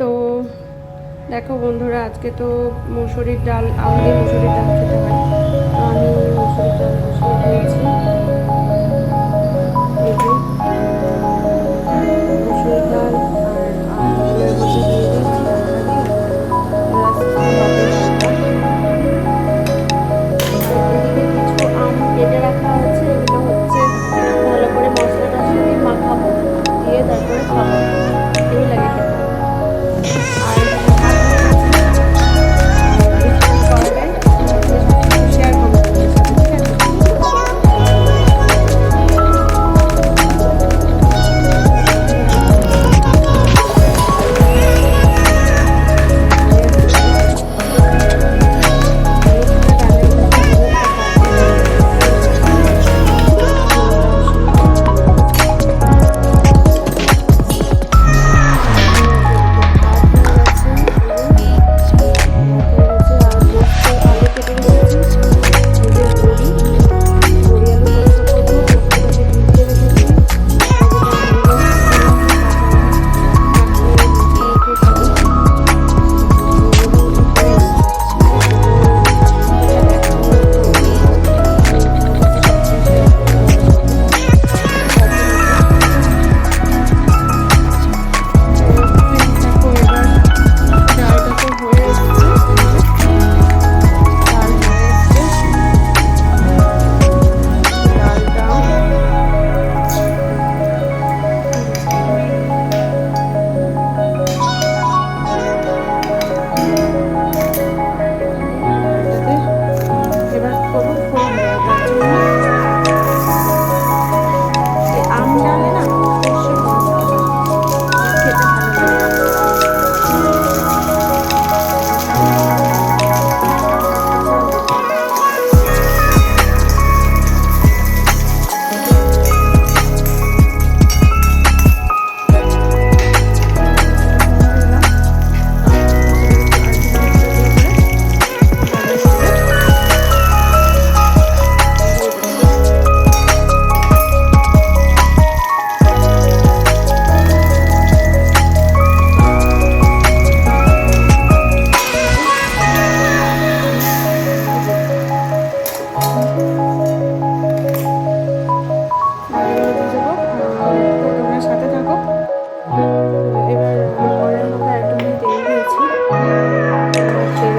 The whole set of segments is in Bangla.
তো দেখো বন্ধুরা, আজকে তো মুসুরির ডাল, আমাদের মুসুরির ডাল খেতে হয়, তো আমি মুসুরির ডাল বসিয়ে দিয়েছি। এই যে মুসুরির ডাল আর আমগুলোর মধ্যে দিয়ে দিয়েছি, ঢাকা দিয়ে জাস্ট হবে ডালটা। আর এদিকে কিছু আম কেটে রাখা আছে, এগুলো হচ্ছে ভালো করে মশলা টশলা দিয়ে মাখাবো, দিয়ে তারপরে খাবো, এই লাগে খেতে। আর ভাত বসেছি, আর একটু পরে সব কিছু শেয়ার করবো তোমাদের সাথে, ঠিক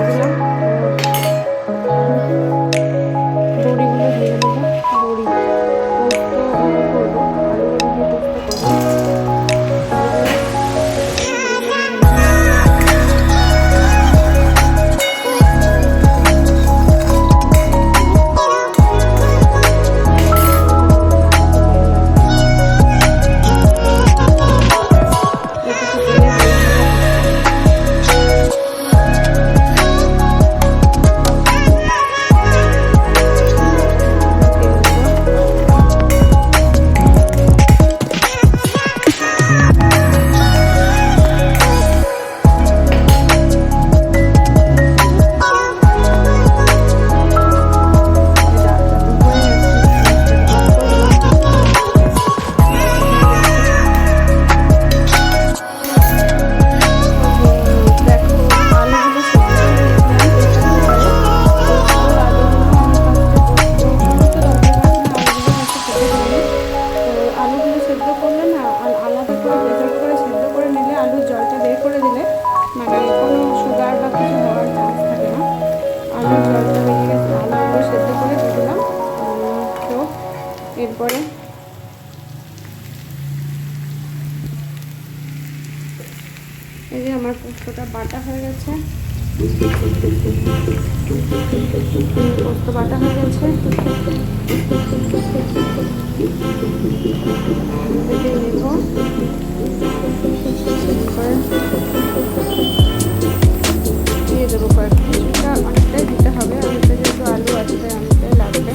আছে? এরপরে এই যে আমার পোস্তটা বাটা হয়ে গেছে, পোস্ত বাটা হয়ে গেছে, নেব দিয়ে দেবো কয়েকটা, অনেকটাই দিতে হবে, অনেকটা যেহেতু আলু আছে তাই অনেকটাই লাগবে।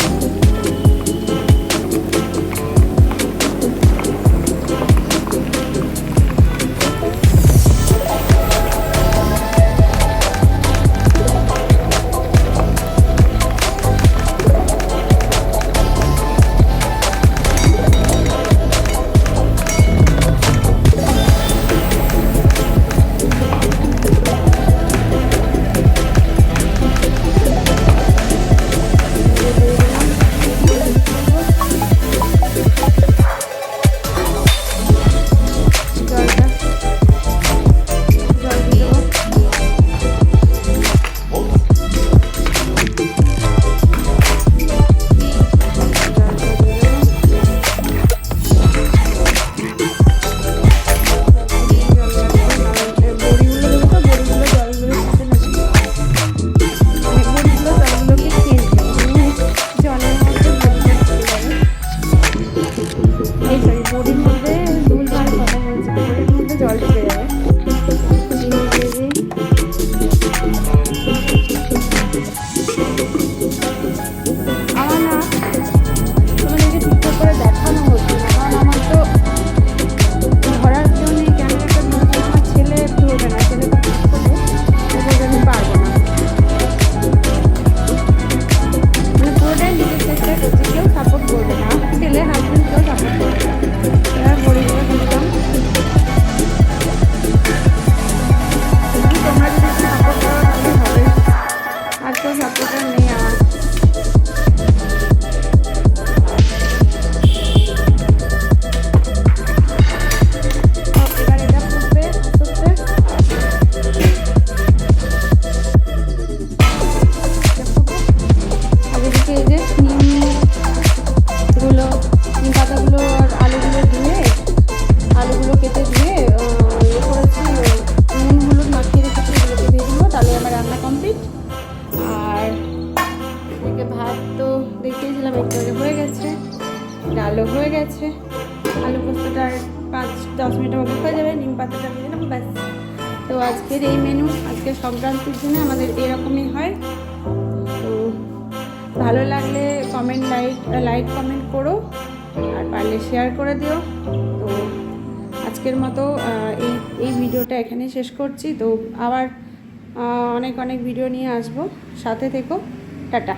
তো আজকের এই মেনু, আজকে সংক্রান্তির দিনে আমাদের এরকমই হয়। তো ভালো লাগলে লাইক কমেন্ট করো, আর পারলে শেয়ার করে দিও। তো আজকের মতো এই ভিডিওটা এখানে শেষ করছি। তো আবার অনেক ভিডিও নিয়ে আসবো, সাথে থেকো। টাটা।